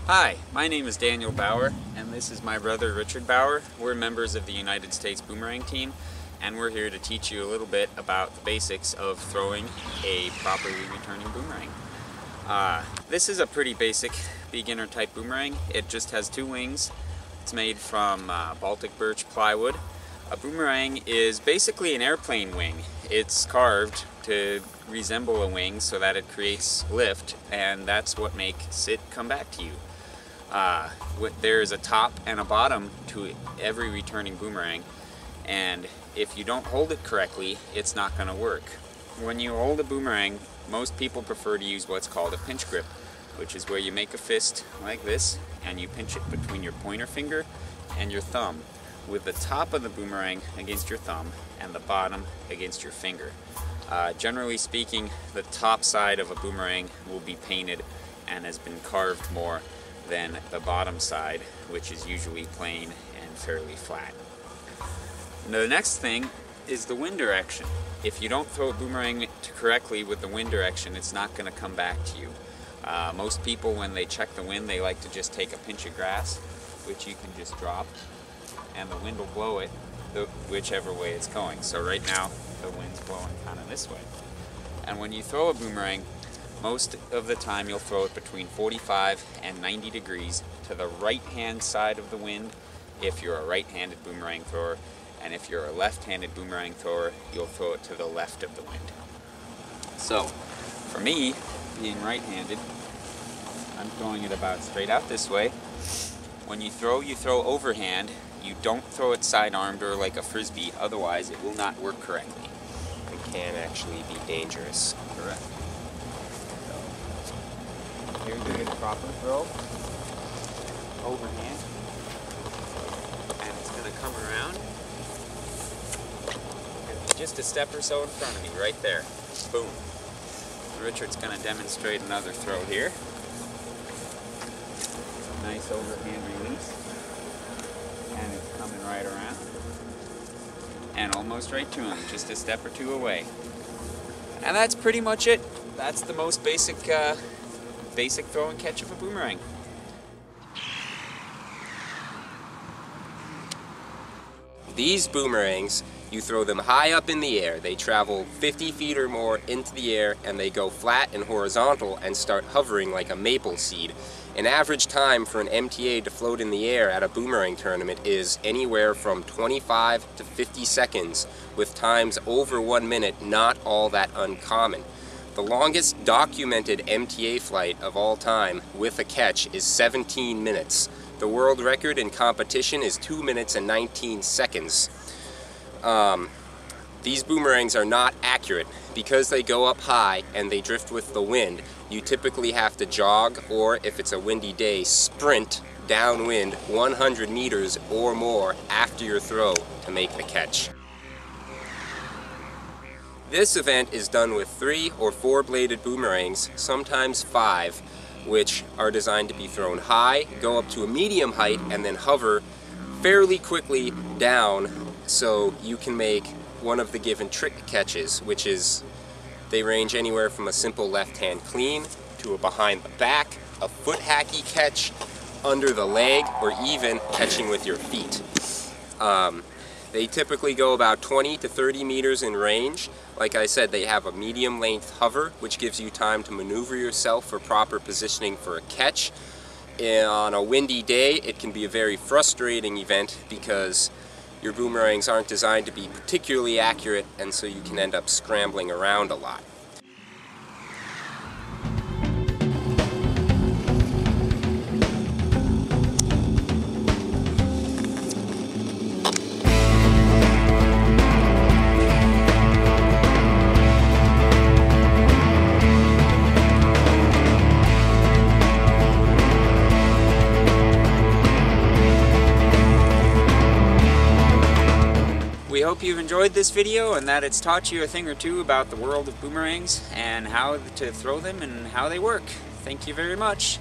Hi, my name is Daniel Bauer, and this is my brother Richard Bauer. We're members of the United States Boomerang team, and we're here to teach you a little bit about the basics of throwing a properly returning boomerang. This is a pretty basic beginner type boomerang. It just has two wings. It's made from Baltic birch plywood. A boomerang is basically an airplane wing. It's carved to resemble a wing so that it creates lift, and that's what makes it come back to you. There's a top and a bottom to every returning boomerang, and if you don't hold it correctly, it's not going to work. When you hold a boomerang, most people prefer to use what's called a pinch grip, which is where you make a fist like this and you pinch it between your pointer finger and your thumb, with the top of the boomerang against your thumb and the bottom against your finger. Generally speaking, the top side of a boomerang will be painted and has been carved more than the bottom side, which is usually plain and fairly flat. Now, the next thing is the wind direction. If you don't throw a boomerang correctly with the wind direction, it's not going to come back to you. Most people, when they check the wind, they like to just take a pinch of grass, which you can just drop, and the wind will blow it whichever way it's going. So right now, the wind's blowing kind of this way. And when you throw a boomerang, most of the time you'll throw it between 45 and 90 degrees to the right-hand side of the wind if you're a right-handed boomerang thrower, and if you're a left-handed boomerang thrower, you'll throw it to the left of the wind. So, for me, being right-handed, I'm throwing it about straight out this way. When you throw overhand. You don't throw it side-armed or like a frisbee, otherwise it will not work correctly. It can actually be dangerous. Correct. So, here's a good proper throw. Overhand. And it's going to come around. And just a step or so in front of me, right there. Boom. Richard's going to demonstrate another throw here. Nice overhand release. And it's coming right around. And almost right to him, just a step or two away. And that's pretty much it. That's the most basic throw and catch of a boomerang. These boomerangs, you throw them high up in the air. They travel 50 feet or more into the air, and they go flat and horizontal and start hovering like a maple seed. An average time for an MTA to float in the air at a boomerang tournament is anywhere from 25 to 50 seconds, with times over 1 minute not all that uncommon. The longest documented MTA flight of all time with a catch is 17 minutes. The world record in competition is 2 minutes and 19 seconds. These boomerangs are not accurate. Because they go up high and they drift with the wind, you typically have to jog, or if it's a windy day, sprint downwind 100 meters or more after your throw to make the catch. This event is done with 3 or 4 bladed boomerangs, sometimes 5, which are designed to be thrown high, go up to a medium height, and then hover fairly quickly down so you can make one of the given trick catches, which is they range anywhere from a simple left-hand clean to a behind the back, a foot hacky catch, under the leg, or even catching with your feet. They typically go about 20 to 30 meters in range. Like I said, they have a medium length hover, which gives you time to maneuver yourself for proper positioning for a catch. On a windy day, it can be a very frustrating event because your boomerangs aren't designed to be particularly accurate, and so you can end up scrambling around a lot. We hope you've enjoyed this video and that it's taught you a thing or two about the world of boomerangs and how to throw them and how they work. Thank you very much.